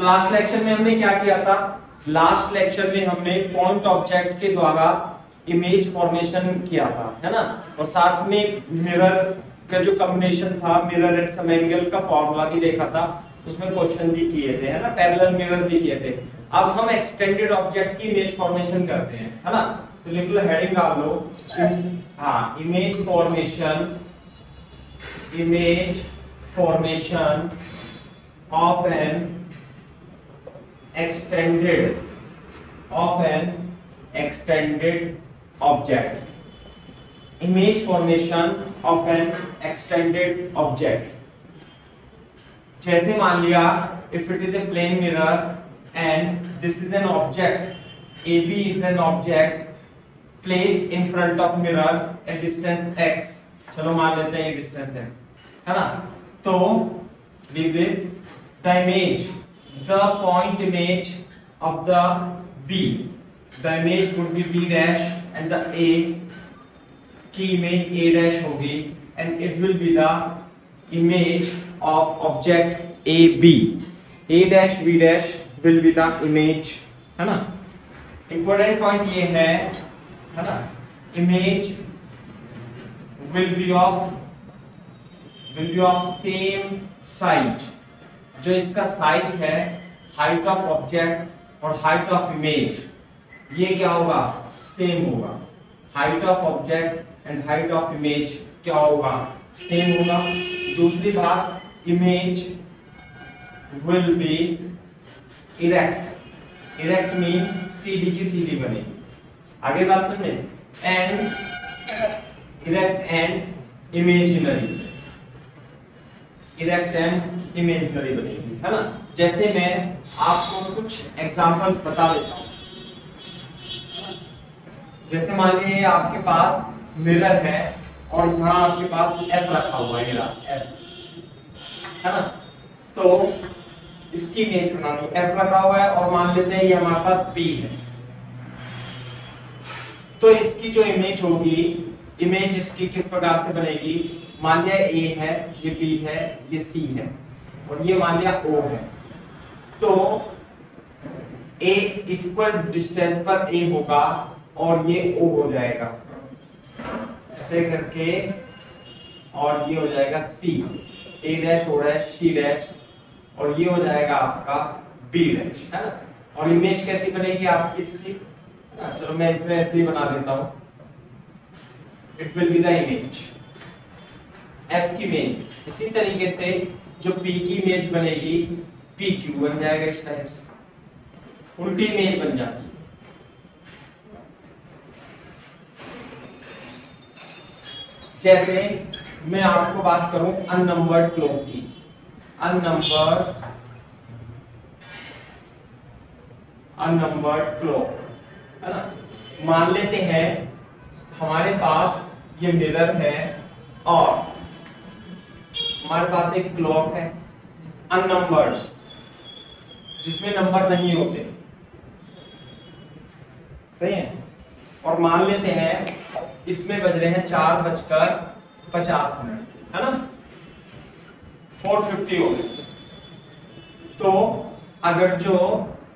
Last lecture में हमने क्या किया था? लास्ट लेक्चर में हमने पॉइंट ऑब्जेक्ट के द्वारा इमेज फॉर्मेशन किया था, है ना, और साथ में मिरर का जो कॉम्बिनेशन था, मिरर एंड सम एंगल का फॉर्मूला भी देखा था, उसमें क्वेश्चन भी किए थे, है ना, पैरेलल मिरर भी किए थे। अब हम एक्सटेंडेड ऑब्जेक्ट की इमेज फॉर्मेशन करते हैं, है ना, तो लिख लो, हेडिंग डाल लो, हाँ, image formation of an extended object, image formation of an extended object। जैसे मान लिया, if it is a plane mirror and this is an object, AB is an object placed in front of mirror at distance x, चलो मान लेते हैं distance x, है ना, तो leave this, the point image of the B, the image would be B dash and the A की image A dash होगी and it will be the image of object AB, A dash B dash will be the image, है ना। important point ये है ना, image will be of same size, जो इसका size है, हाइट ऑफ ऑब्जेक्ट और हाइट ऑफ इमेज, ये क्या होगा? सेम होगा। Height of object and height of image क्या होगा? सेम होगा। दूसरी बात, image will be erect mean सीधी की सीधी बनेगी। आगे बात सुनिए, and erect and imaginary, erect and imaginary बनेगी, है ना। जैसे मैं आपको कुछ एग्जांपल बता देता हूं, जैसे मान लीजिए आपके पास मिरर है और यहाँ आपके पास F रखा हुआ है, है ना, तो इसकी इमेज बनानी, F रखा हुआ है और मान लेते हैं ये हमारे पास P है, तो इसकी जो इमेज होगी, इमेज इसकी किस प्रकार से बनेगी? मान लिया A है, ये B है, ये C है और ये मान लिया O है, तो A इक्वल डिस्टेंस पर A होगा और ये O हो जाएगा ऐसे करके, और ये हो जाएगा C, A डैश हो रहा है C डैश, और ये हो जाएगा आपका B डैश, है ना। और इमेज कैसी बनेगी आपकी इसकी? चलो मैं इसमें ऐसे ही बना देता हूं, it will be the image, F की इमेज। इसी तरीके से जो P की इमेज बनेगी, PQ बन जाएगा इस टाइप से, उल्टी इमेज बन जाती है। जैसे मैं आपको बात करूं अननंबर्ड क्लॉक की, अननंबर्ड क्लॉक, है ना। मान लेते हैं हमारे पास ये मिरर है और हमारे पास एक क्लॉक है अननंबर्ड, जिसमें नंबर नहीं होते, सही है, और मान लेते हैं इसमें बज रहे हैं 4:50, है ना, 4:50 हो गए। तो अगर जो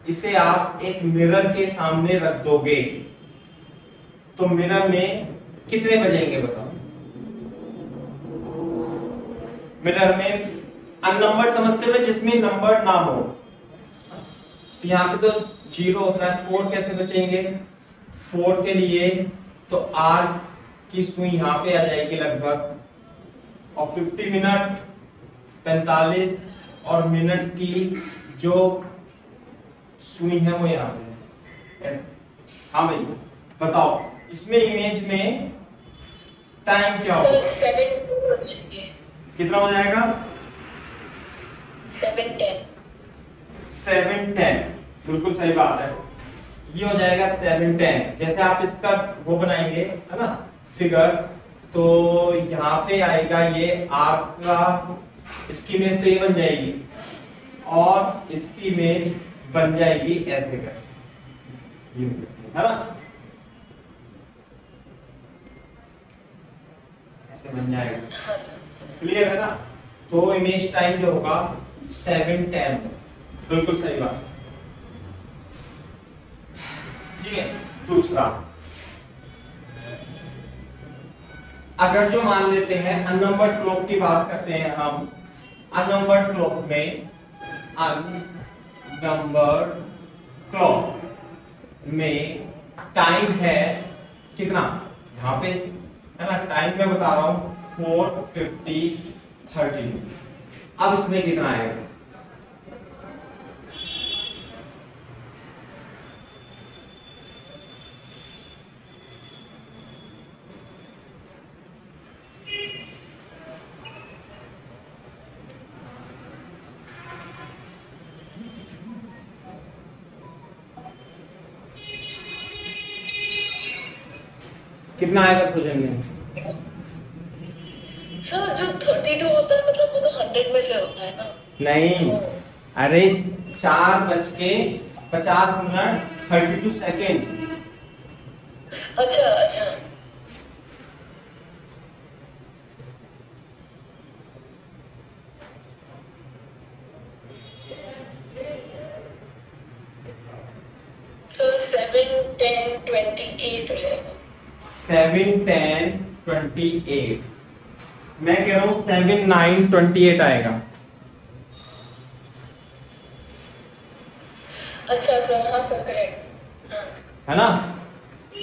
इसे आप एक मिरर के सामने रख दोगे तो मिरर में कितने बजेंगे बताओ? मिरर में अननंबर्ड समझते हुए जिसमें नंबर ना हो, तो यहाँ पे तो 0 होता है, 4 कैसे बचेंगे? 4 के लिए तो R की सुई यहाँ पे आ जाएगी लगभग, और 50 मिनट 45 और मिनट की जो सुई है वो यहाँ पे ऐसे। हाँ भाई बताओ, इसमें इमेज में टाइम क्या होगा? कितना हो जाएगा? 7:10, बिल्कुल सही बात है, ये हो जाएगा 7:10। जैसे आप इसका वो बनाएंगे, है ना, फिगर, तो यहाँ पे आएगा ये आपका, इसकी इमेज तो ये बन जाएगी और इसकी इमेज बन जाएगी ऐसे कर, है ना, ऐसे बन जाएगा, क्लियर है ना। तो इमेज टाइम जो होगा 7:10, बिल्कुल सही बात। ठीक है, दूसरा, अगर जो मान लेते हैं अननंबर्ड क्लॉक की बात करते हैं हम, अननंबर्ड क्लॉक में, अननंबर्ड क्लॉक में टाइम है कितना, यहां पे है ना, टाइम मैं बता रहा हूं 4:50:32। अब इसमें कितना आएगा, कितना आएगा सोचेंगे? सर जो 32 होता है मतलब वो तो 100 में से होता है ना? नहीं, अरे 4:50:32। अच्छा अच्छा, सर 7:10:28 हो जाएगा। 7:10:28, मैं कह रहा हूं 7:09:28 आएगा। अच्छा सर, हाँ सर करेक्ट, हाँ है ना,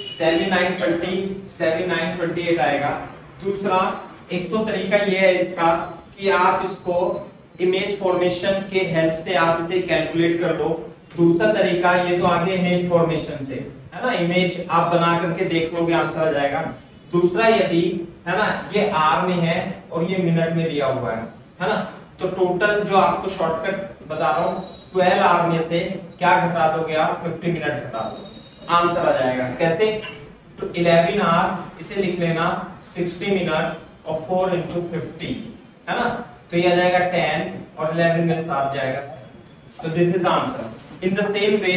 7:09:28 आएगा। दूसरा, एक तो तरीका ये है इसका कि आप इसको इमेज फॉर्मेशन के हेल्प से आप इसे कैलकुलेट कर लो। दूसरा तरीका, ये तो आगे इमेज फॉर्मेशन से है ना, इमेज आप बना करके देख लोगे, आंसर आ जाएगा। दूसरा, यदि है ना ये आर में है और ये मिनट में दिया हुआ है ना, तो टोटल जो आपको शॉर्टकट बता रहा हूं 12 आर में से क्या घटा दोगे आप, 50 मिनट घटा दो, आंसर आ जाएगा। कैसे, तो 11 आर इसे लिख लेना 60 मिनट और 4 × 50 है ना, तो ये आ जाएगा 10 और 11 में 7 जाएगा। तो this is the answer. In the same way,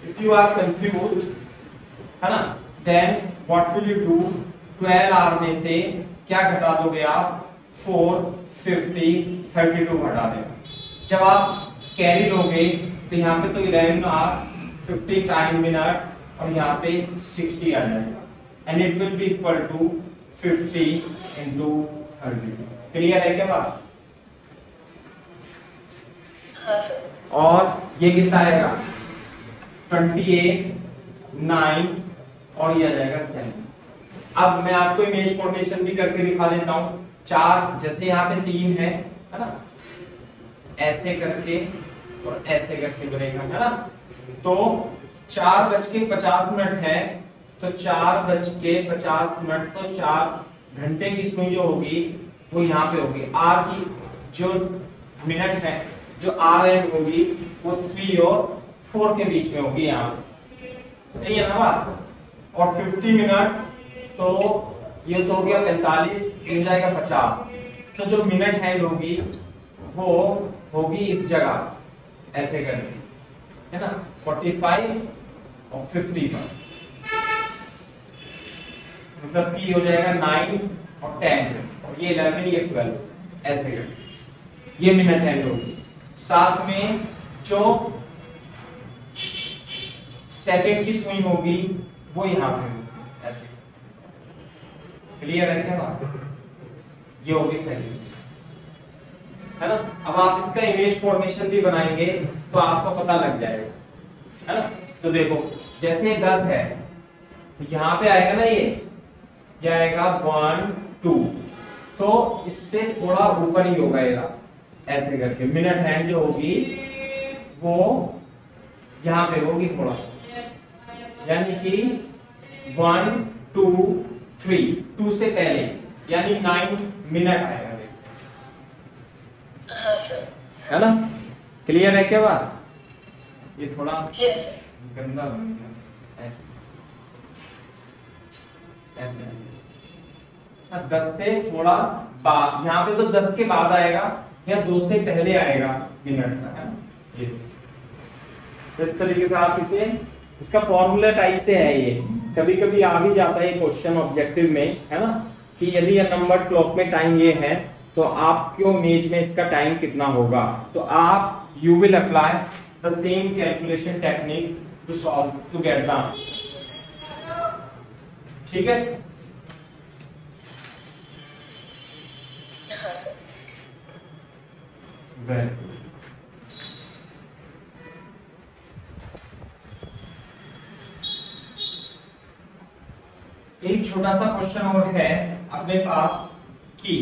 if you are confused है ना, then what will you do, 12 r में से क्या घटा दोगे आप, 4, 50, 32 घटा देना। जब आप कैरी लोगे तो यहाँ पे तो 11 आर 50 टाइम मिनट और यहाँ पे 60 आ जाएगा, and it will be equal to 50 × 32। Clear है क्या बात? हाँ सर। और ये कितना आएगा, 28, 9 और ये आ जाएगा 7। अब मैं आपको इमेज फॉर्मेशन भी करके दिखा देता हूं। 4, जैसे यहाँ पे 3 है ना, ऐसे करके और ऐसे करके बनेगा है ना, तो 4:50 है, तो 4:50 तो 4 घंटे की सुई जो होगी वो यहाँ पे होगी। आर की जो मिनट है, जो आर एंड होगी वो 3 और 4 के बीच में होगी यहाँ पे, सही है ना बात। और 50 मिनट तो ये तो हो गया 45, मिल जाएगा 50, तो जो मिनट हैंड होगी वो होगी इस जगह ऐसे करके, है ना, 45 और 50 पर, मतलब कि हो जाएगा 9 और 10 और ये 11, ये 12 ऐसे करके ये मिनट हैंड होगी। साथ में जो सेकंड की सुई होगी वो यहाँ पे होगी ऐसे। क्लियर है क्या बात? ये होगी सेकंड, है ना। अब आप इसका इमेज फॉर्मेशन भी बनाएंगे तो आपको पता लग जाएगा, है ना। तो देखो, जैसे 10 है तो यहाँ पे आएगा ना, ये आएगा 1, 2, तो इससे थोड़ा ऊपर ही होगा ये ऐसे करके। मिनट हैंड जो होगी वो यहाँ पे होगी थोड़ा सा, यानी कि 1, 2, 3, 2 से पहले, यानी 9 मिनट आएगा, है ना। क्लियर है क्या बात? ये थोड़ा गंदा बन गया, ऐसे ऐसे 10 से थोड़ा बाद, यहाँ पे तो 10 के बाद आएगा या 2 से पहले आएगा मिनट का, है ना। ये तो इस तरीके से आप इसे, इसका फॉर्मूला टाइप से है ये, कभी कभी आ भी जाता है क्वेश्चन ऑब्जेक्टिव में, है ना, कि यदि ये नंबर क्लॉक में टाइम ये है तो आपके इमेज में इसका टाइम कितना होगा। तो आप you will apply the same calculation technique to solve to get the answer. ठीक है? हाँ सर। Very good. एक छोटा सा क्वेश्चन और है अपने पास कि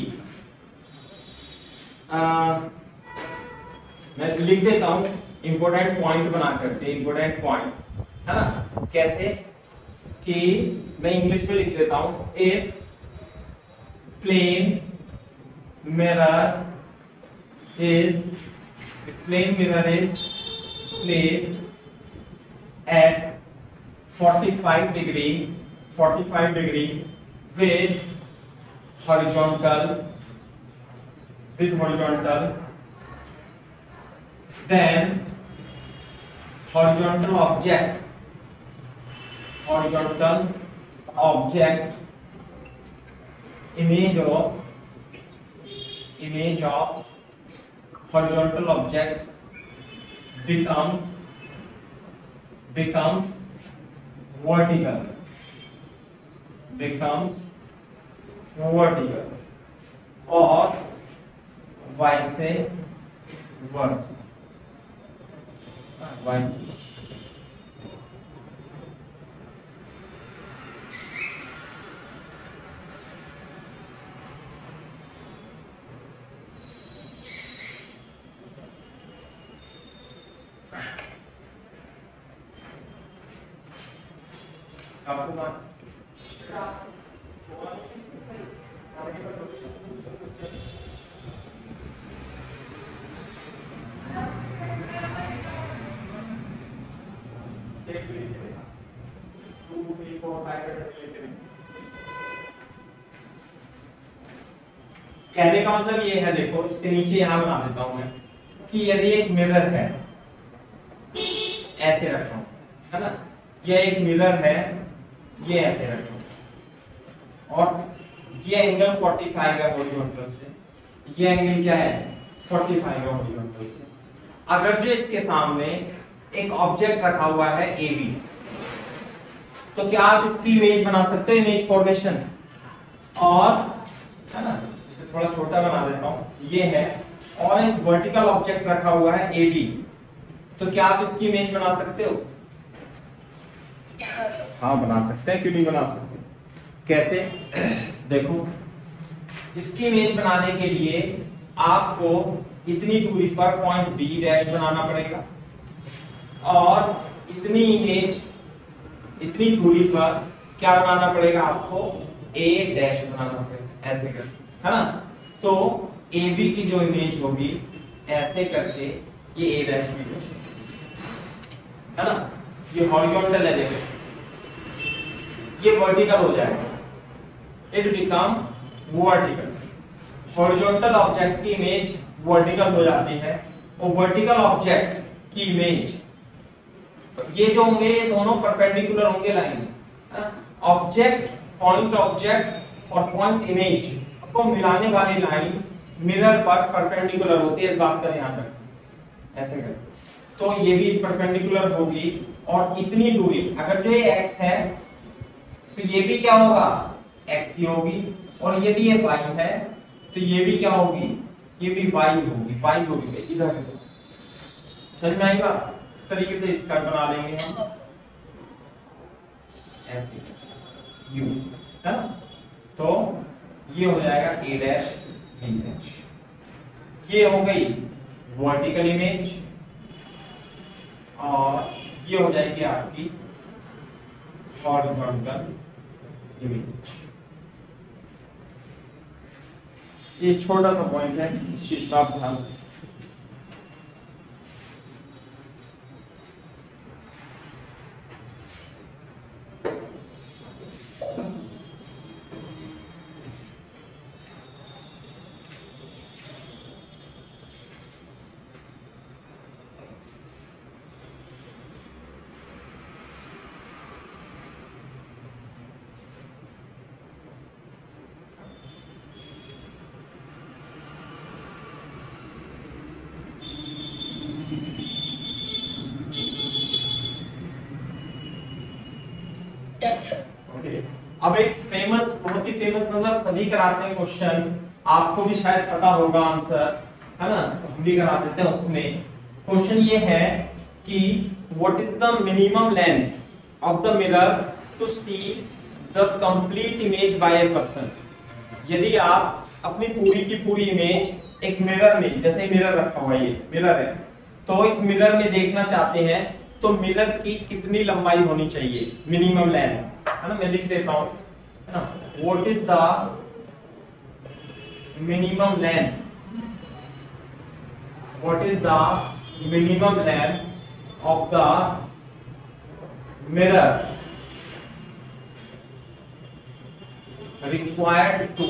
मैं लिख देता हूं इंपॉर्टेंट पॉइंट बना करके, इंपॉर्टेंट पॉइंट है ना, कैसे कि मैं इंग्लिश में लिख देता हूं, if plane mirror is placed at 45 degree with horizontal, then horizontal object image of horizontal object becomes vertical, or vice versa. आपको बात कहने का मतलब ये है, देखो इसके नीचे यहां बना देता हूं मैं कि यदि एक मिरर है, ऐसे रखा हूं है ना, यह एक मिरर है, ये ऐसे रखो और ये एंगल 45 है हॉरिजॉन्टल से, ये एंगल क्या है 45 है हॉरिजॉन्टल से। अगर जो इसके सामने एक ऑब्जेक्ट रखा हुआ है AB, तो क्या आप इसकी इमेज बना सकते हो, इमेज फॉर्मेशन, और है ना, इसे थोड़ा छोटा बना देता हूं, ये है, और एक वर्टिकल ऑब्जेक्ट रखा हुआ है AB, तो क्या आप इसकी इमेज बना सकते हो? हाँ बना सकते हैं, क्यों नहीं बना सकते। कैसे? देखो इसकी इमेज बनाने के लिए आपको इतनी दूरी पर पॉइंट B डैश बनाना पड़ेगा, और इतनी दूरी पर क्या बनाना पड़ेगा आपको, A डैश बनाना पड़ेगा, ऐसे करके है ना। तो AB की जो इमेज होगी ऐसे करके ये A डैश भी है ना, ये हॉरिजॉन्टल है, देखो ये वर्टिकल हो जाएगा, it become vertical. Horizontal object की इमेज वर्टिकल हो जाती है, और वर्टिकल ऑब्जेक्ट की इमेज, ये जो होंगे ये दोनों परपेंडिकुलर होंगे लाइन में। ऑब्जेक्ट, पॉइंट ऑब्जेक्ट और पॉइंट इमेज को मिलाने वाली लाइन मिरर पर परपेंडिकुलर होती है, इस बात का ध्यान रखना, ऐसे कर। तो ये भी परपेंडिकुलर होगी, और इतनी दूरी, अगर जो ये x है तो ये भी क्या होगा, x ही होगी, और यदि ये y है तो ये भी क्या होगी, ये भी y होगी, y दूरी पे इधर। समझ में आएगा? इस तरीके से इसका बना लेंगे हम, ऐसे u है ना, तो ये हो जाएगा a डैश b डैश। ये हो गई वर्टिकल इमेज, और ये हो जाएगी आपकी हॉरिजॉन्टल इमेज। ये छोटा सा पॉइंट है, इस चीज का आप ध्यान रखें। सर। ओके, अब एक फेमस, बहुत ही फेमस, मतलब सभी कराते हैं क्वेश्चन, आपको भी शायद पता होगा आंसर, है ना, हम भी करा देते हैं। उसमें क्वेश्चन ये है कि what is the minimum length of the mirror to see the complete image by a person. यदि आप अपनी पूरी की पूरी इमेज एक मिरर में, जैसे मिरर रखा हुआ, ये मिरर है, तो इस मिरर में देखना चाहते हैं तो मिरर की कितनी लंबाई होनी चाहिए, मिनिमम लेंथ, है ना। मैं लिख देता हूं, है ना, what is the minimum length, what is the minimum length of the mirror required to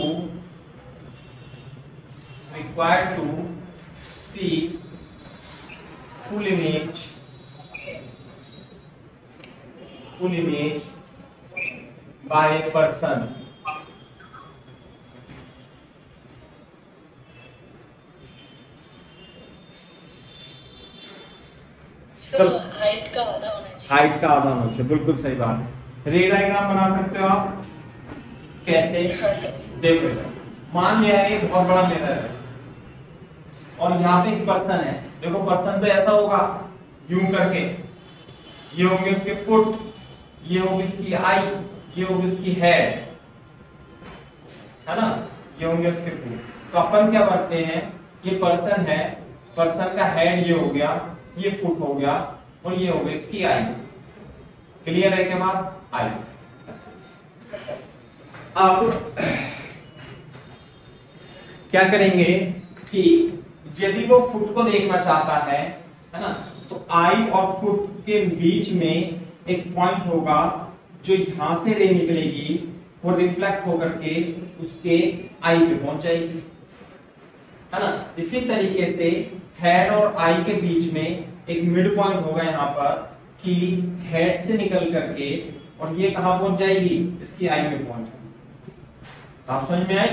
see full image by a person। Sir height का आधा होना चाहिए। हाइट का आधा होना चाहिए, बिल्कुल सही बात है। रे डायग्राम बना सकते हो आप, कैसे, हाँ सर। देखो मान लिया है एक बहुत बड़ा मिरर है और यहाँ पे एक पर्सन है। देखो पर्सन तो ऐसा होगा यूं करके, ये होंगे उसके फुट, ये होगी इसकी आई, ये होगी उसकी हेड, है ना, ये होंगे उसके फुट। तो अपन क्या करते हैं, ये पर्सन है, पर्सन का हेड ये हो गया, ये फुट हो गया, और ये हो गई इसकी आई। क्लियर है क्या बात? आईज। अब क्या करेंगे कि यदि वो फुट को देखना चाहता है ना, तो आई और फुट के बीच में एक पॉइंट होगा, जो यहां से रे निकलेगी वो रिफ्लेक्ट होकर के उसके आई पे पहुंच जाएगी, है ना। इसी तरीके से हेड और आई के बीच में एक मिड पॉइंट होगा यहाँ पर, कि हेड से निकल करके और ये कहां पहुंच जाएगी, इसकी आई में पहुंच जाएगी। आप समझ में आई?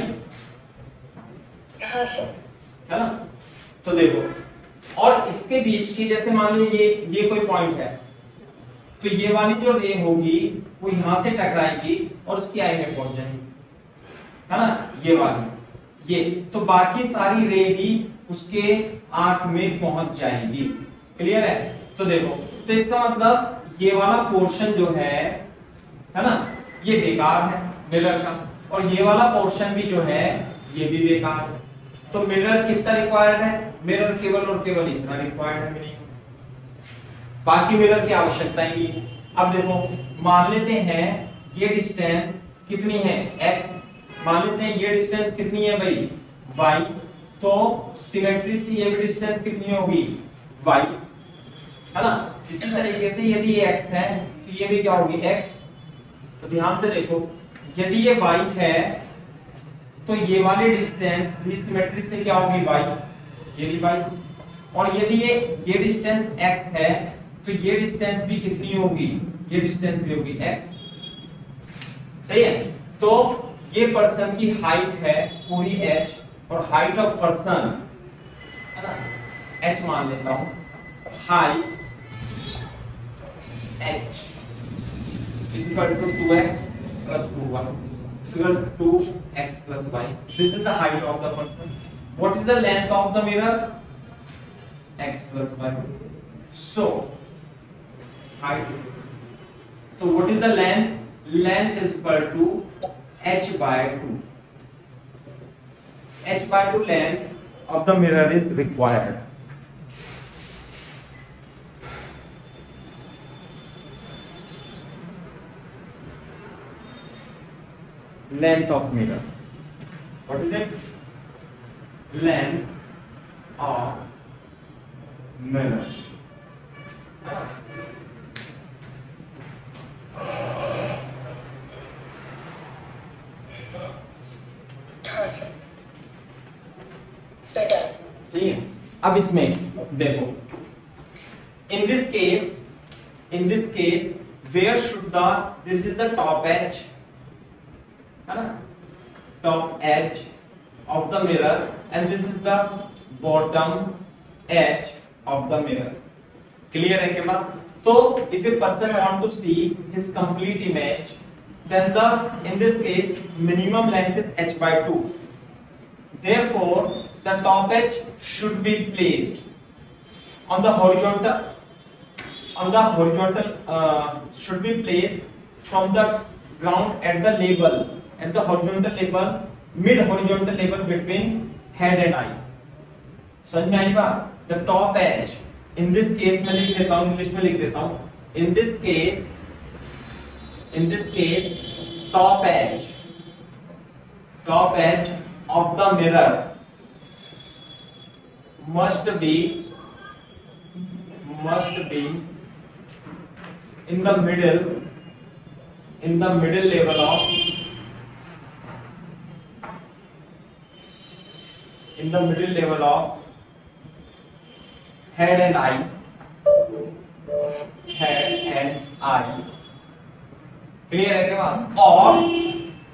हाँ सर। है ना। तो देखो, और इसके बीच की, जैसे मान लीजिए ये कोई पॉइंट है, तो ये वाली जो रे होगी वो यहां से टकराएगी और उसकी आई में पहुंच जाएगी, है ना, ये वाली, ये तो बाकी सारी रे भी उसके आंख में पहुंच जाएगी। क्लियर है? तो देखो, तो इसका मतलब ये वाला पोर्शन जो है ना, ये बेकार है मिरर का, और ये वाला पोर्शन भी जो है ये भी बेकार है। तो मिरर कितना रिक्वायर्ड है? मिरर केवल और केवल इतना रिक्वायर्ड है मिनिमम, बाकी मिरर की आवश्यकता ही नहीं है। अब देखो, मान लेते हैं ये डिस्टेंस कितनी है, x, मान लेते हैं ये डिस्टेंस कितनी है भाई, y, तो सिमेट्री से ये भी डिस्टेंस कितनी होगी, y, है ना। इसी तरीके से यदि ये x है तो ये भी क्या होगी, x। तो ध्यान से देखो, यदि ये y है तो ये वाली डिस्टेंस भी सिमेट्री से क्या होगी, y, ये भी y, और यदि ये डिस्टेंस x है तो ये डिस्टेंस भी कितनी होगी, ये डिस्टेंस भी होगी x। सही है? तो ये पर्सन की हाइट है पूरी h, और हाइट ऑफ पर्सन, है ना, h मान लेता हूं, height h is equal to 2x plus 2y is equal to 2x plus y. This is the height of the person. What is the length of the mirror? X plus y. So height. So what is the length? Length is equal to h by 2. H by 2 length of the mirror is required. Length of mirror. What is it? Length of mirror. हाँ sir. Sir done. ठीक है। अब इसमें देखो, in this case where should the, this is the top edge, है ना, top edge of the mirror, and this is the bottom edge of the mirror. Clear है क्या बात? तो if a person want to see his complete image then the in this case minimum length is h by 2. Therefore the top edge should be placed on the horizontal should be placed from the ground at the horizontal level, mid horizontal level between head and eye. समझ में आई बात? The top edge in this case मैं लिख देता हूँ, English में लिख देता हूँ. In this case top edge of the mirror must be in the middle level of head and eye. Clear है क्या बात? और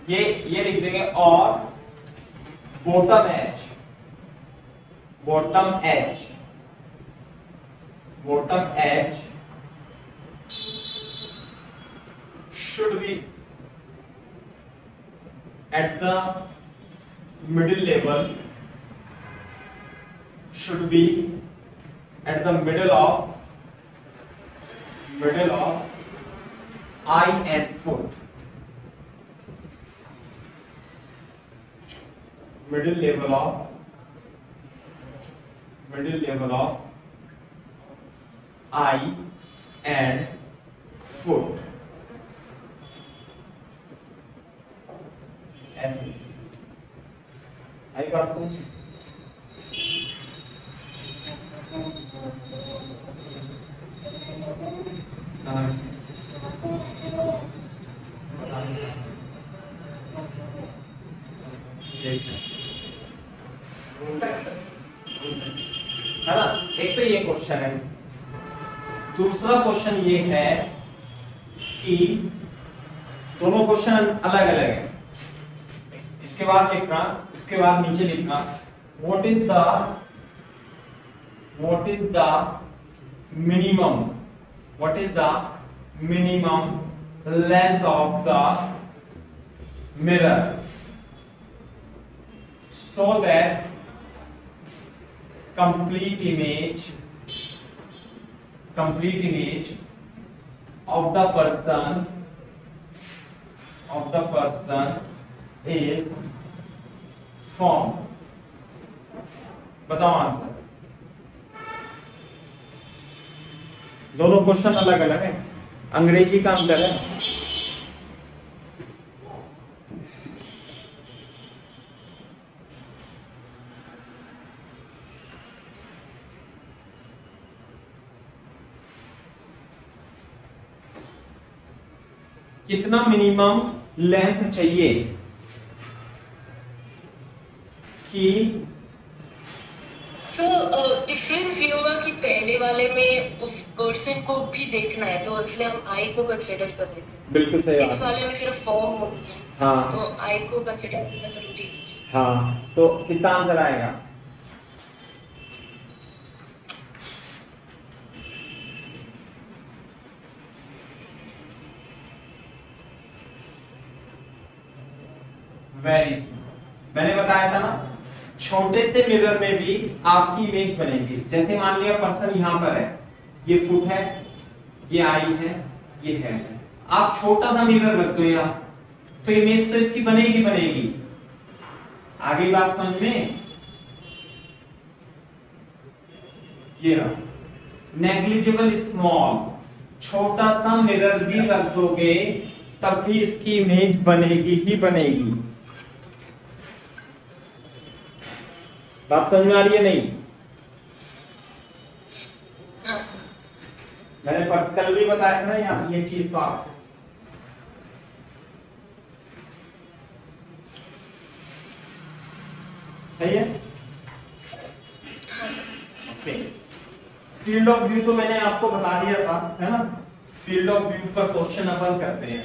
ये लिख देंगे और bottom edge should be at the middle level, should be at the middle of eye and foot. Middle level of eye and foot. ऐसे आई बात सुन. है ना? एक तो ये क्वेश्चन है. दूसरा क्वेश्चन ये है कि दोनों क्वेश्चन अलग अलग है. इसके बाद लिखना, इसके बाद नीचे लिखना what is the minimum length of the mirror so that complete image of the person is formed. बताओ आंसर. दोनों क्वेश्चन अलग अलग है, अंग्रेजी का अंतर है. कितना मिनिमम लेंथ चाहिए कि डिफरेंस ये होगा कि पहले वाले में उस पर्सन को भी देखना है, तो इसलिए हम आई को कंसीडर कर लेते हैं. बिल्कुल सही बात. इस वाले में सिर्फ फॉर्म होती है. हाँ, तो आई को कंसीडर करना जरूरी नहीं है. हाँ, तो कितना आंसर आएगा? Very small. मैंने बताया था ना, छोटे से मिरर में भी आपकी इमेज बनेगी. जैसे मान लिया पर्सन यहां पर है, ये फुट है, ये आई है, ये है. आप छोटा सा मिरर रख दो यहाँ, तो इमेज तो इसकी बनेगी. आगे बात समझ में? ये रहा नेग्लिजिबल स्मॉल. छोटा सा मिरर भी रख दोगे तब भी इसकी इमेज बनेगी. बात समझ में आ रही है नहीं? मैंने कल भी बताया था ना यहाँ ये चीज. तो आप सही है? ओके. फील्ड ऑफ व्यू तो मैंने आपको बता दिया था, है ना? फील्ड ऑफ व्यू पर क्वेश्चन अपन करते हैं.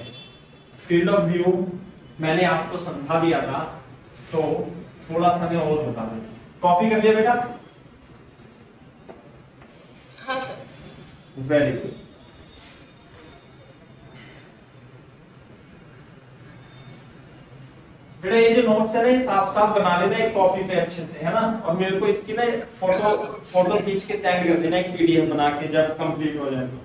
फील्ड ऑफ व्यू मैंने आपको समझा दिया था, तो थोड़ा सा मैं और बता दूं. कॉपी कर लिया बेटा? हाँ सर. Very good. बेटा ये जो नोट्स है ना ये साफ साफ बना लेना एक कॉपी पे अच्छे से, है ना, और मेरे को इसकी ना फोटो खींच के सेंड कर देना एक पीडीएफ बना के जब कंप्लीट हो जाए तो।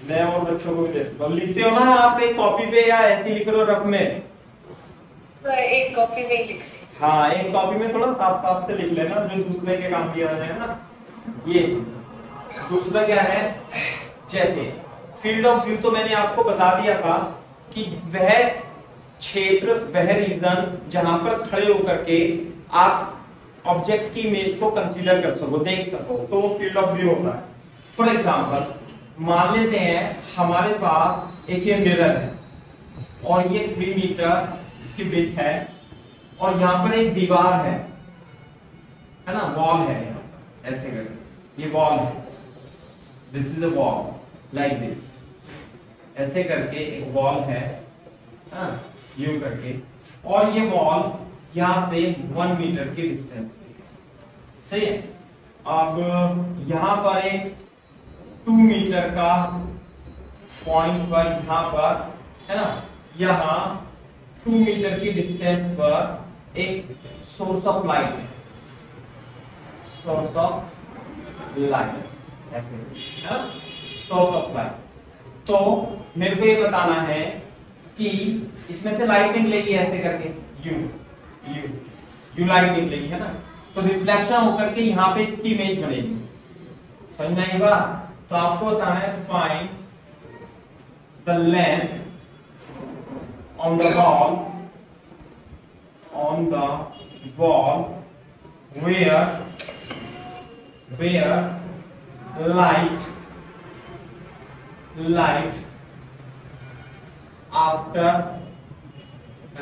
मैं और बच्चों को भी दे दूंगा। लिखते हो ना आप एक कॉपी पे या ऐसे लिख रहे हो रफ में? एक कॉपी में लिख रहे। हाँ एक कॉपी में थोड़ा साफ साफ से लिख लेना जो दूसरे के काम किया जाए ना। ये दूसरा क्या है, जैसे फील्ड ऑफ व्यू तो मैंने आपको बता दिया था कि वह क्षेत्र वह रीजन जहां पर खड़े होकर के आप ऑब्जेक्ट की इमेज को कंसीडर कर सको, देख सको, तो वो फील्ड ऑफ व्यू होता है। फॉर एग्जांपल मान लेते हैं हमारे पास एक ये मिरर है और ये 3 मीटर इसकी विड्थ है और यहाँ पर एक दीवार है ना, वॉल है, ऐसे करके ये वॉल है, this is a wall like this, ऐसे करके एक वॉल है यूं करके, और ये वॉल यहां से 1 मीटर की डिस्टेंस पे, सही है। अब यहां पर एक 2 मीटर का पॉइंट पर यहां पर है ना, यहां 2 मीटर की डिस्टेंस पर एक सोर्स ऑफ लाइट है, सोर्स ऑफ लाइट, ऐसे है ना, सोर्स ऑफ लाइट। तो मेरे को ये बताना है कि इसमें से लाइट निकलेगी ऐसे करके, यू लाइट निकलेगी, है ना, तो रिफ्लेक्शन होकर के यहाँ पे इसकी इमेज बनेगी, समझ में आई बात? तो आपको बताना है find the length on the wall where light after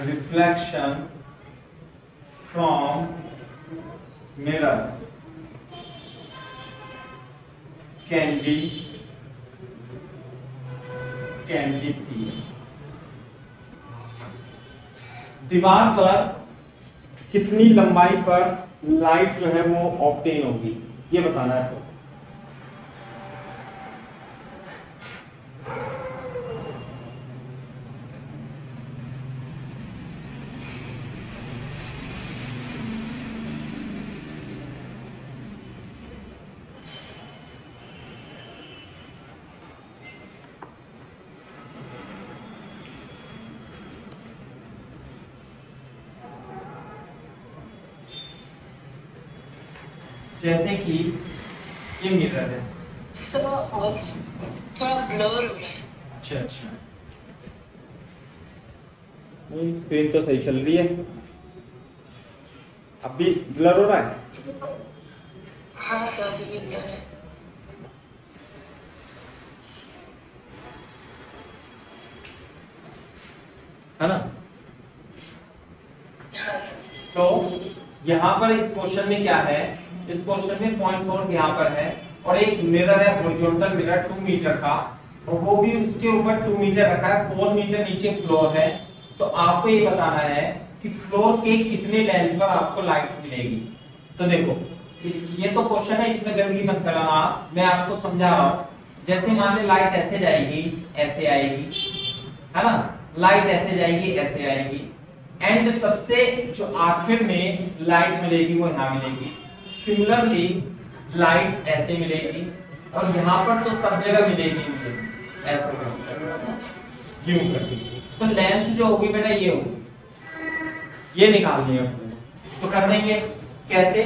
reflection from mirror can be seen। दीवार पर कितनी लंबाई पर लाइट जो है वो ऑब्टेन होगी, ये बताना है। तो जैसे कि ये मिरर है, थोड़ा ब्लर हो रहा है। अच्छा अच्छा, नहीं स्क्रीन तो सही चल रही है, अब भी ब्लर हो रहा है? हाँ सर अभी भी ब्लर है। है ना? तो यहाँ पर इस क्वेश्चन में क्या है, इस क्वेश्चन में पॉइंट सोर्स यहाँ पर है और एक मिरर है हॉरिजॉन्टल मिरर 2 मीटर का, और वो भी उसके ऊपर 2 मीटर रखा है, 4 मीटर नीचे फ्लोर है। तो आपको ये बताना है कि फ्लोर के कितने लेंथ पर आपको लाइट मिलेगी। तो देखो ये तो क्वेश्चन है, इसमें गंदगी मत फैलाना, मैं आपको समझा रहा हूँ। जैसे मान ले लाइट ऐसे जाएगी, ऐसे आएगी, है ना, लाइट ऐसे जाएगी, ऐसे आएगी, एंड सबसे जो आखिर में लाइट मिलेगी वो यहाँ मिलेगी। सिमिलरली लाइट ऐसे मिलेगी और यहाँ पर तो सब जगह मिलेगी ऐसे यूं करके। तो लेंथ जो होगी बेटा ये होगी, ये निकालनी है, तो कर देंगे कैसे।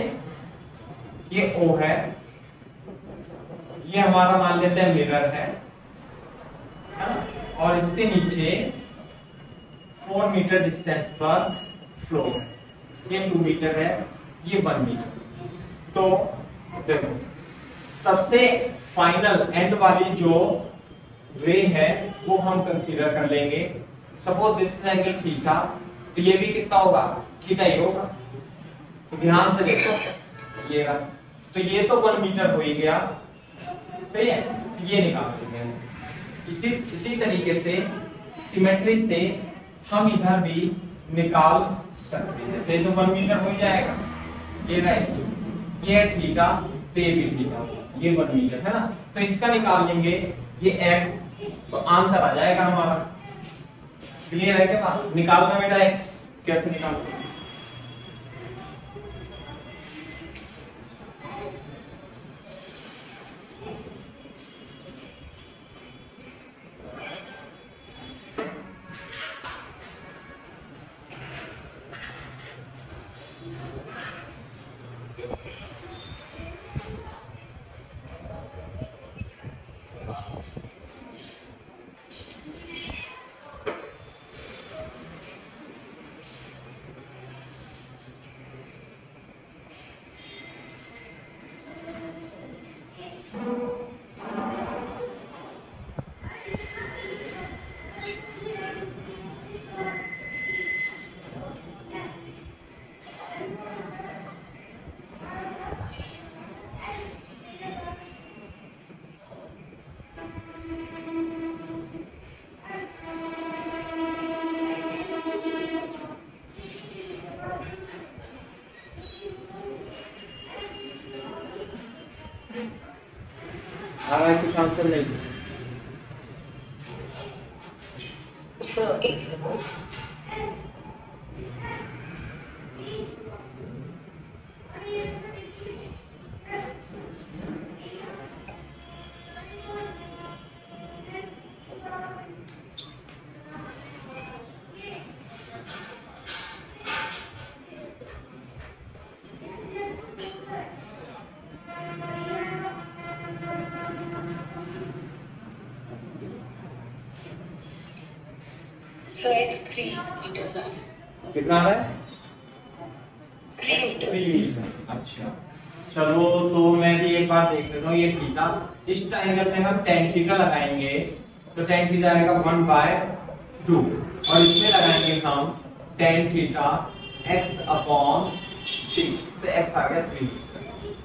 ये O है, ये हमारा मान लेते हैं मिरर है ना, और इसके नीचे 4 मीटर डिस्टेंस पर फ्लोर है, ये 2 मीटर है, ये 1 मीटर। तो देखो सबसे फाइनल एंड वाली जो रे है वो हम कंसीडर कर लेंगे। सपोज दिस एंगल थीटा, तो ये भी कितना होगा, थीटा ही होगा। तो ध्यान से देखो ये रहा, तो ये तो 1 मीटर हो ही गया, सही है, तो ये निकाल देंगे। इसी तरीके से सिमेट्री से हम इधर भी निकाल सकते हैं, तो ये तो 1 मीटर हो जाएगा, ये राइट, ये थीटा, तो ये भी थीटा, ये 1 मीटर है ना। तो इसका निकाल लेंगे ये x, तो आंसर आ जाएगा हमारा क्लियर है क्या बात? निकालना बेटा x, कैसे निकालना? कुछ आंसर नहीं कितना है? 3 अच्छा चलो, तो मैं भी एक बार देख लेता हूँ ये थीटा। इस एंगल में हम tan थीटा लगाएंगे तो tan थीटा आएगा 1/2 और इसमें लगाएंगे हम tan थीटा x/6 तो x आ गया 3,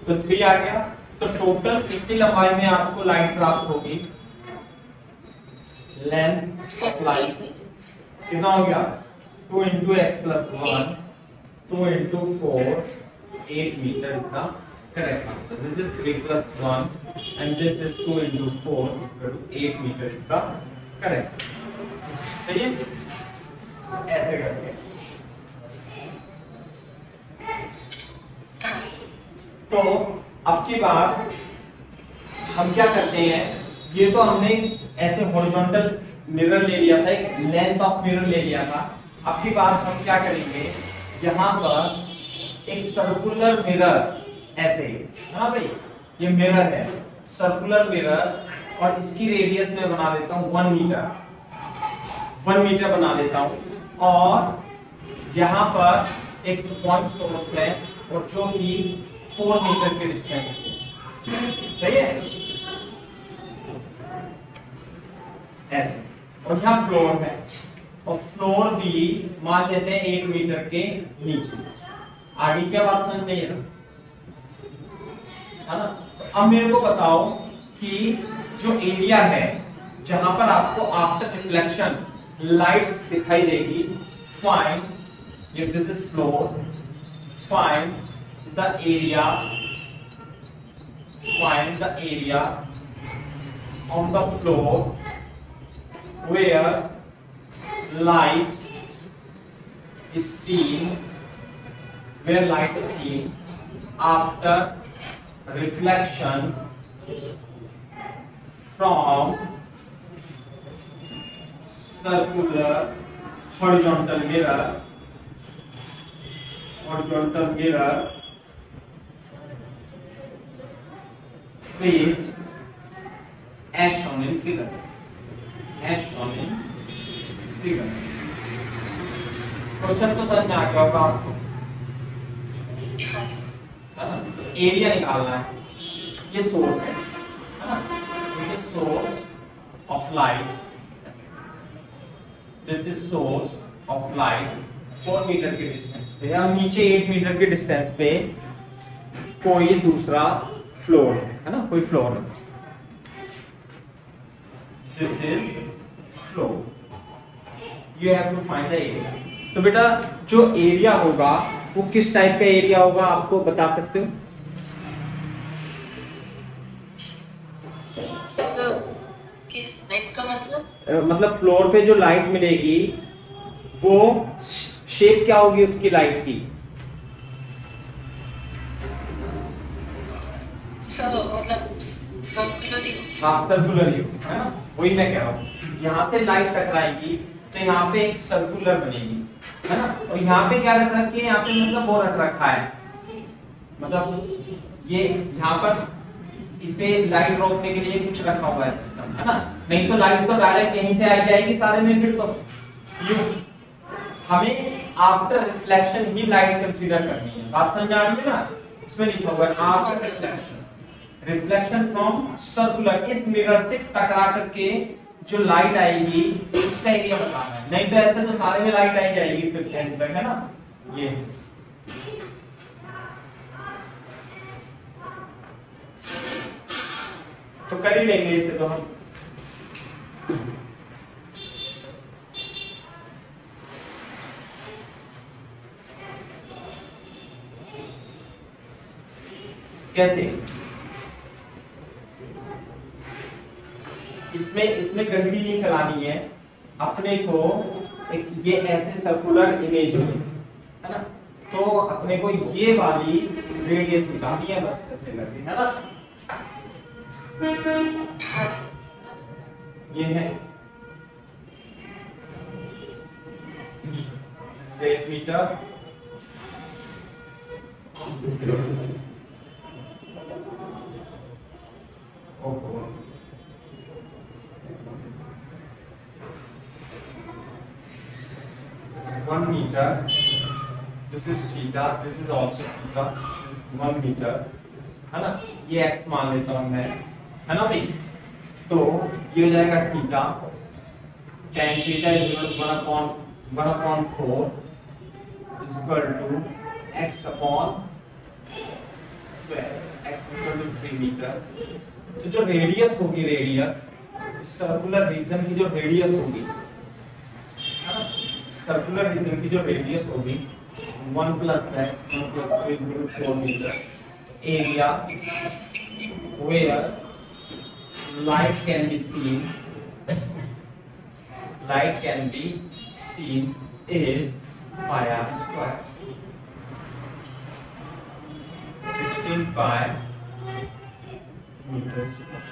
तो 3 आ गया। तो टोटल कितनी लंबाई में आपको लाइन प्राप्त होगी? लेंथ ऑफ लाइन कितना हो गया? 2 into x plus 1, 2 into 4, 8 meter is the correct answer. This is 3 plus 1 and this is 2 into 4 is equal to 8 meter is the correct. सही है? ऐसे करके। तो अब की बात हम क्या करते हैं, ये तो हमने ऐसे हॉरिजॉन्टल मिरर ले लिया था, एक लेंथ ऑफ मिरर ले लिया था। अब की बात हम क्या करेंगे, यहाँ पर एक सर्कुलर मिरर ऐसे है ना भाई, ये मिरर है सर्कुलर मिरर और इसकी रेडियस में बना देता हूँ 1 मीटर बना देता हूँ और यहाँ पर एक पॉइंट सोर्स है और जो कि 4 मीटर के डिस्टेंस पे, सही है ऐसे। और यहाँ फ्लोर है और फ्लोर भी मान लेते हैं 8 मीटर के नीचे। आगे क्या बात समझ नहीं है ना? तो अब मेरे को बताओ कि जो एरिया है जहां पर आपको आफ्टर रिफ्लेक्शन लाइट दिखाई देगी, find if this is floor, find the area, find the area on the floor where light is seen, where light is seen after reflection from circular horizontal mirror placed as shown in figure, as shown in figure। Question तो समझ में आ गया होगा आपको, area निकालना है। ये source है ना, this is source of light, this is source of light 4 metre के डिस्टेंस पे, या नीचे 8 मीटर के डिस्टेंस पे कोई दूसरा फ्लोर है ना, कोई floor. This is floor, you have to find the area. तो बेटा जो एरिया होगा वो किस टाइप का एरिया होगा, आपको बता सकते हो? किस टाइप का मतलब फ्लोर पे जो लाइट मिलेगी वो शेप क्या होगी उसकी लाइट की? मतलब सर्कुलर ही। हाँ सर्कुलर ही है ना, वही मैं कह रहा हूँ। यहाँ से लाइट टकराएगी तो यहाँ पे एक सर्कुलर बनेगी, है ना। और यहाँ पे क्या रख रखी है, यहाँ पे मतलब वो रख रखा है, मतलब ये यहाँ पर इसे लाइट रोकने के लिए कुछ रखा हुआ है सिस्टम, है ना। नहीं तो लाइट तो डायरेक्ट यहीं से आ जाएगी सारे में, फिर तो यूं हमें आफ्टर रिफ्लेक्शन ही लाइट कंसीडर करनी है। बात समझ आ रही है ना? इसमें लिखा हुआ है after reflection, reflection from circular, इस मिरर से टकरा करके जो लाइट आएगी उसका एरिया बताना है। नहीं तो ऐसे तो सारे में लाइट आई जाएगी फिर एंड तक, है ना। ये तो कर ही लेंगे इसे तो हम। कैसे? इसमें गंदगी नहीं फैलानी है अपने को, एक ये ऐसे सर्कुलर इमेज में, है ना। तो अपने को ये वाली रेडियस निकालनी है बस, ऐसे करके, है ना। ये है centimetre, one meter. This is theta. This is also theta. This is 1 meter. है ना। ये x मान लेता हूँ मैं, है ना भाई। तो ये हो जाएगा theta, tan theta is equal to 1/4 is equal to x upon 12, x equal to 3 metre. तो जो रेडियस होगी, रेडियस सर्कुलर रीजन की जो रेडियस होगी, है ना, सर्कुलर रीजन की जो रेडियस होगी 1 + x 1 + 3 = 4 metre. Area where light can be seen is pi r square, 16 pi meter square।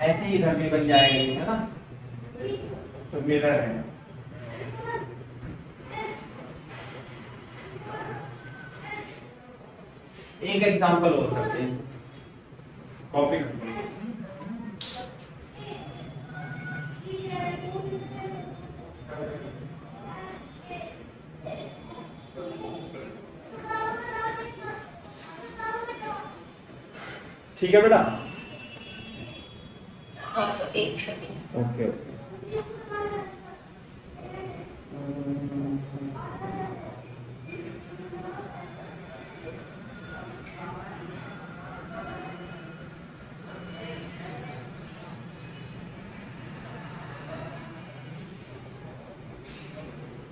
ऐसे ही इधर भी बन जाएगा, है ना। तो मिरर है। एक एग्जांपल और करते हैं, कॉपी करते हैं। ठीक है बेटा। हाँ सर, एक सेकंड। ओके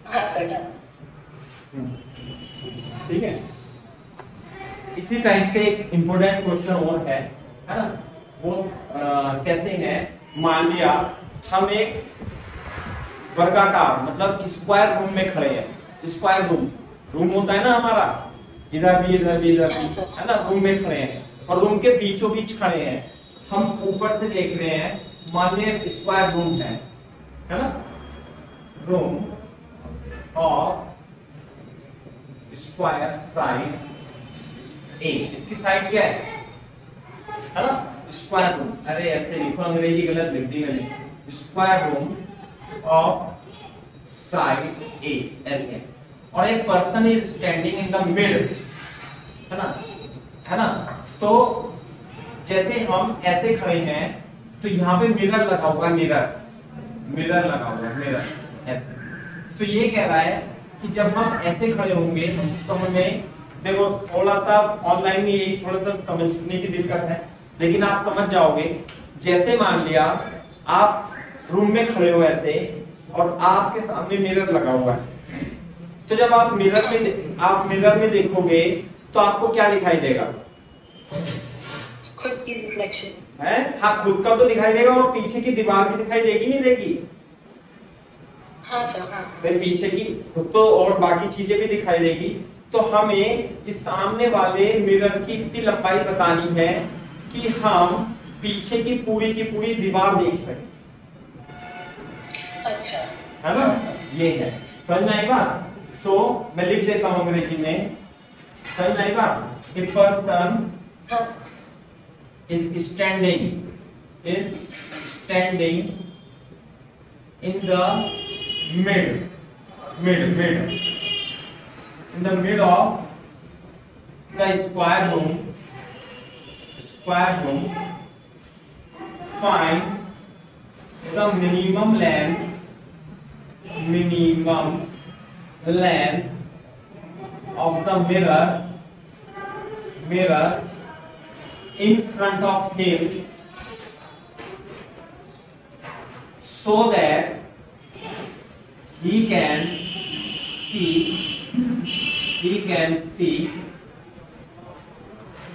हाँ सर, ठीक है। इसी टाइप से एक इंपोर्टेंट क्वेश्चन और है ना। वो कैसे है, मान लिया हम एक वर्गाकार मतलब स्क्वायर रूम में खड़े हैं। स्क्वायर रूम होता है ना हमारा, इधर भी इधर भी इधर भी, है ना। रूम में खड़े हैं और रूम के बीचों बीच खड़े हैं। हम ऊपर से देख रहे हैं, मान लिया स्क्वायर रूम है ना। रूम ऑफ स्क्वायर साइड ए, इसकी साइड क्या है ना, स्क्वायर रूम। अरे ऐसे लिखो, अंग्रेजी गलत लिख दी मैंने। स्क्वायर रूम ऑफ साइड ए ऐसे, और एक person is standing in the mid, है ना। तो जैसे हम ऐसे खड़े हैं तो यहाँ पे मिरर लगा हुआ है, मिरर लगा हुआ है, मिरर ऐसे। तो ये कह रहा है कि जब हम ऐसे खड़े होंगे तो हमें देखो थोड़ा सा ऑनलाइन में यही थोड़ा सा समझने की दिक्कत है, लेकिन आप समझ जाओगे। जैसे मान लिया आप रूम में खड़े हो ऐसे और आपके सामने मिरर लगा हुआ है, तो जब आप मिरर में देखोगे तो आपको क्या दिखाई देगा? खुद की रिफ्लेक्शन है, हाँ खुद का तो दिखाई देगा और पीछे की दीवार भी दिखाई देगी नहीं देगी? हाँ सर, हाँ। फिर पीछे की खुद तो और बाकी चीजें भी दिखाई देगी। तो हमें इस सामने वाले मिरर की इतनी लंबाई बतानी है कि हम पीछे की पूरी दीवार देख सकें। अच्छा, है ना? ये है, समझ में आई बात? तो मैं लिख देता हूं अंग्रेजी में, समझ में आई बात? A person is standing in the mid of the square room. Find the minimum length of the mirror in front of him so that he can see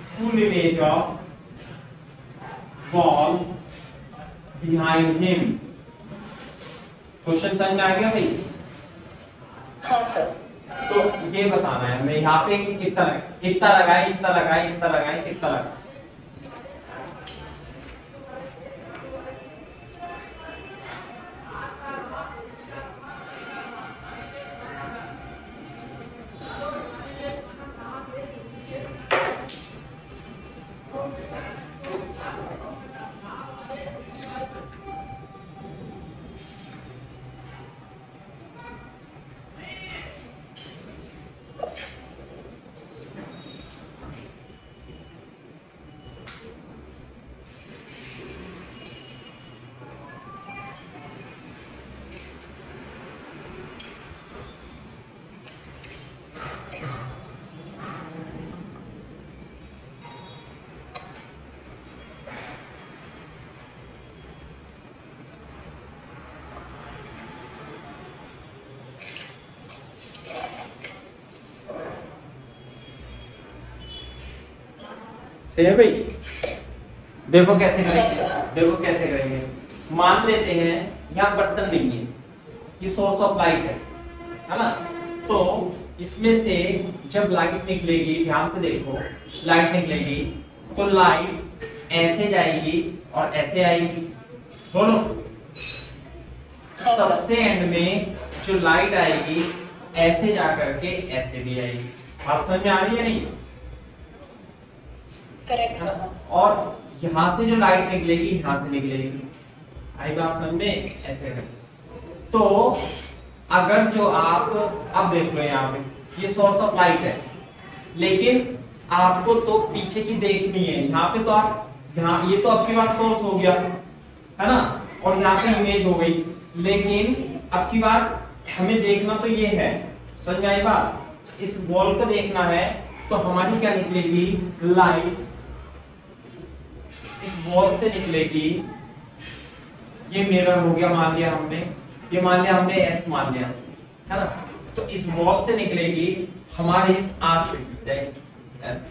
full image of wall behind him. Question समझ में आ गया भाई? हाँ sir. तो ये बताना है मैं यहाँ पे कितना लगाए कितना लगाए। सही है भाई? देखो कैसे करेंगे। मान लेते हैं यहाँ पर्सन नहीं है, ये सोर्स ऑफ लाइट है ना? तो इसमें से जब लाइट निकलेगी, ध्यान से देखो, लाइट निकलेगी तो लाइट ऐसे जाएगी और ऐसे आएगी, बोलो। सबसे एंड में जो लाइट आएगी ऐसे जा करके ऐसे भी आएगी। आप समझ में आ रही है नहीं? करेक्ट। और यहाँ से जो लाइट निकलेगी यहाँ से निकलेगी, आई बात समझ में? ऐसे करके। तो अगर जो आप अब देख लो यहाँ पे ये सोर्स ऑफ लाइट है, लेकिन आपको तो पीछे की देखनी है। यहाँ पे तो आप यहाँ ये तो आपके पास सोर्स हो गया है ना, और यहाँ पे इमेज हो गई, लेकिन अब की बार हमें देखना तो ये है, समझ में आई बात? इस वॉल को देखना है तो हमारी क्या निकलेगी? लाइट इस वॉल से निकलेगी। ये मिरर हो गया, मान लिया हमने, ये मान लिया हमने एक्स मान लिया है ना? तो इस वॉल से निकलेगी हमारी इस आंख पे जाएगी ऐसे,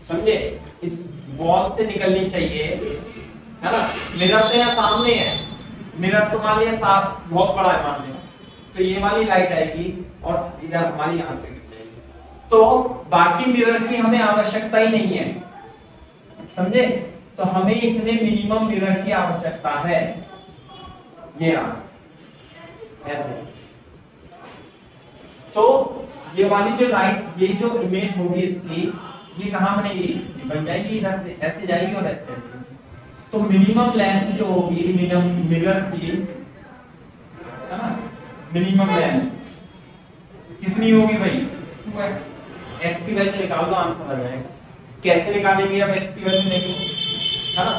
समझे? इस वॉल से निकलनी चाहिए है ना? मिरर तो यहाँ सामने है, मिरर तो मान लिया साफ बहुत बड़ा है मान लिया, तो ये वाली लाइट आएगी और इधर हमारी आंख पे गिर जाएगी। तो बाकी मिरर की हमें आवश्यकता ही नहीं है, समझे? तो हमें इतने मिनिमम मिरर की आवश्यकता है। ये रहा ऐसे। तो ये वाली जो लाइट, ये जो इमेज होगी इसकी, ये कहां बनेगी? ये बन जाएगी इधर से, ऐसे जाएगी और ऐसे। तो मिनिमम लेंथ जो होगी मिरर की, है ना? मिनिमम लेंथ कितनी होगी भाई? 2x। x की वैल्यू निकाल दो, आंसर आ जाएगा। कैसे निकालेंगे अब x की वैल्यू? नहीं है ना,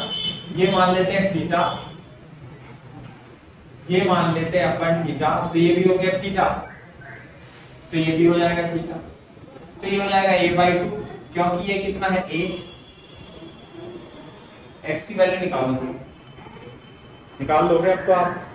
ये मान लेते हैं थीटा, ये मान लेते हैं अपन थीटा, तो ये भी हो गया थीटा, तो ये भी हो जाएगा थीटा। तो ये हो जाएगा a/2, क्योंकि ये कितना है a, x की वैल्यू निकाल लोगे अब तो आप।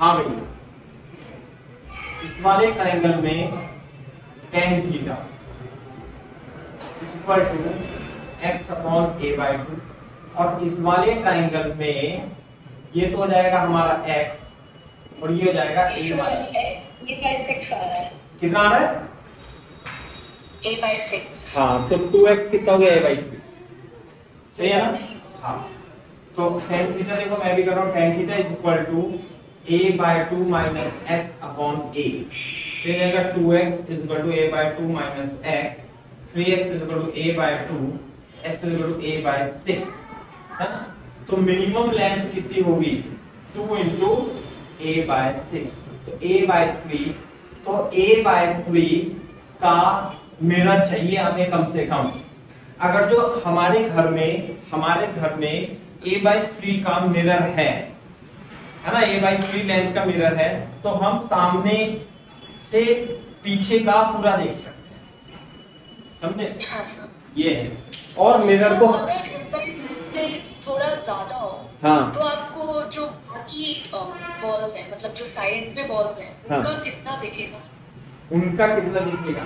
हाँ भाई, इस वाले ट्रायंगल में tan theta equal to x/a/2, और इस वाले ट्रायंगल में ये तो हो जाएगा हमारा x और ये हो जाएगा a/6 आ रहा है। कितना आ रहा है? a/6। हाँ, तो 2x कितना हो गया a/3, सही है ना? हाँ, तो tan थीटा देखो मैं भी कर रहा हूँ, tan theta is equal to a/2 minus x/a, फिर आएगा 2x is equal to a/2 minus x, 3x is equal to a/2, x is equal to a/6, है ना? तो मिनिमम लेंथ कितनी होगी? 2 into a/6, तो a/3, तो a/3 का मिरर चाहिए हमें कम से कम। अगर जो हमारे घर में a/3 का मिरर है ना, a/3 लेंथ का मिरर है, तो हम सामने से पीछे का पूरा देख सकते हैं, समझे? ये है। और मिरर को थोड़ा ज्यादा हो, हाँ, तो आपको जो बाकी बॉल्स हैं, मतलब जो साइड पे बॉल्स हैं, हाँ, उनका कितना दिखेगा?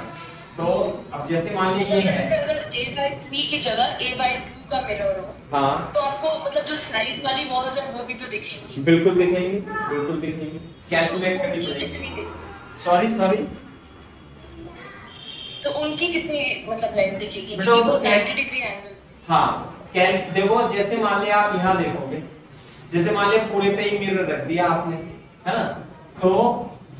तो अब जैसे मान लीजिए ये है, अगर a/3 की जगह a/2 का मिरर हो, हाँ, तो आपको मतलब जो साइड वाली वॉल्स हैं वो भी तो दिखेंगी। बिल्कुल दिखेंगी। कैलकुलेट करनी पड़ेगी। सॉरी तो उनकी कितनी मतलब लेंथ दिखेगी? बेटा वो तो 90 डिग्री एंगल। हाँ, देखो जैसे मान लिया आप यहाँ देखोगे, जैसे मान लिया पूरे पे ही मिरर रख दिया आपने, है ना? तो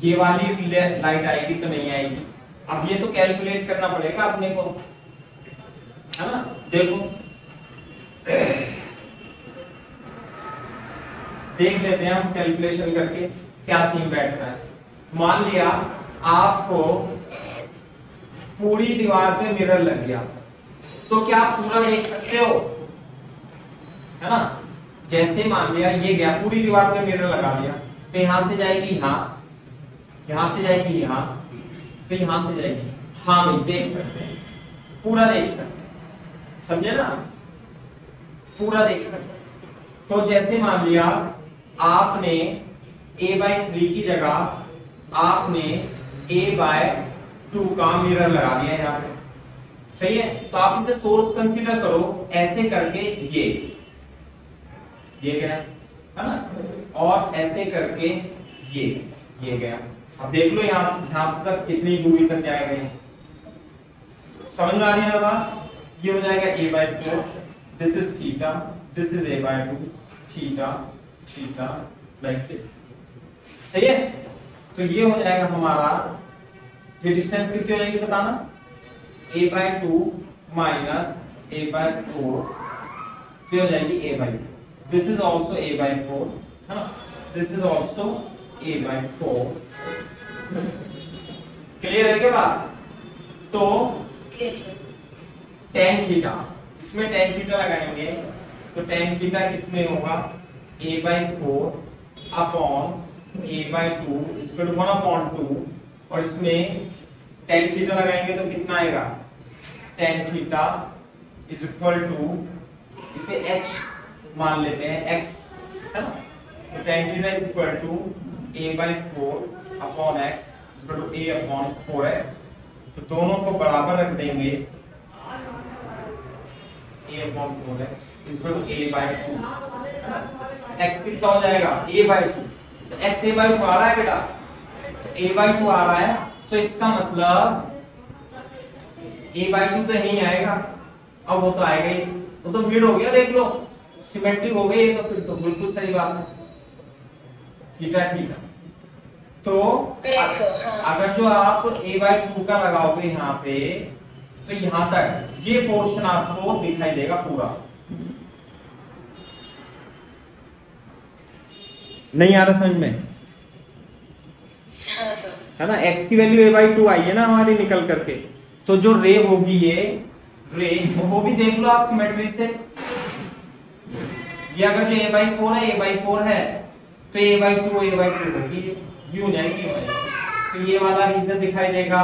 ये वाली लाइट आएगी तो नहीं आएगी। अब ये तो कैलकुलेट करना पड़ेगा अपने को, है ना? देखो देख लेते हैं हम कैलकुलेशन करके क्या सीन बैठता है। मान लिया आपको पूरी दीवार पे मिरर लग गया, तो क्या आप पूरा देख सकते हो? है ना? जैसे मान लिया ये गया, पूरी दीवार पे मिरर लगा दिया, तो यहां से जाएगी यहाँ, यहां से जाएगी यहाँ, तो यहां से जाएगी। हाँ भाई, देख सकते हैं, पूरा देख सकते हैं, समझे ना? पूरा देख सकते हैं। तो जैसे मान लिया आपने a/3 की जगह आपने a/2 का मिरर लगा दिया यहाँ पे, सही है? तो आप इसे सोर्स कंसीडर करो, ऐसे करके ये गया, है ना? और ऐसे करके ये गया। अब देख लो यहाँ तक कितनी दूरी तक जाएगा, समझ में आ रही है ना बात? ये हो जाएगा a/4, this is theta, this is a/2, theta like this, सही है? तो ये हो जाएगा हमारा, ये डिस्टेंस कितनी हो जाएगी बताना? a/2 माइनस a/4, फिर हो जाएगी a/4, this is also a/4, है ना? This is also a/4। Clear है क्या बात? तो tan थीटा, इसमें tan थीटा लगाएंगे, तो tan थीटा किसमें होगा? a/4 upon a/2 equal to 1/2, और इसमें tan थीटा लगाएंगे तो कितना आएगा? tan theta is equal to, इसे h मान लेते हैं, x, है ना? तो tan theta is equal to a/4 upon x equal to a/4x, तो दोनों को बराबर रख देंगे, a/4x equal to a/2, x कितना हो जाएगा? a/2, तो x a/2 आ रहा है बेटा, तो a/2 आ रहा है, तो इसका मतलब a/2 तो यही आएगा, अब वो तो आएगा ही, वो तो मिड हो गया, देख लो सिमेट्रिक हो गई, तो फिर तो बिल्कुल सही बात है, थीटा थीटा। तो अगर जो आप a/2 का लगाओगे यहाँ पे, तो यहां तक ये पोर्शन आपको दिखाई देगा पूरा, नहीं आ रहा समझ में, है ना। x की वैल्यू a/2 आई है ना हमारी निकल करके, तो जो रे होगी ये रे, वो भी देख लो आप सिमेट्री से, ये अगर जो a/4 है तो a/2 होगी, यूं जाएगी, तो ये वाला रीजन दिखाई देगा,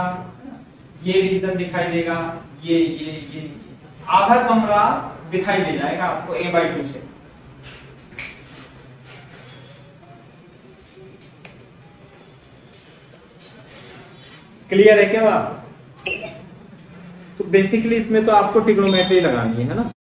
ये रीजन दिखाई देगा, ये आधा कमरा दिखाई दे जाएगा आपको a/2 से। क्लियर है क्या बात? तो बेसिकली इसमें तो आपको ट्रिग्नोमेट्री लगानी है ना।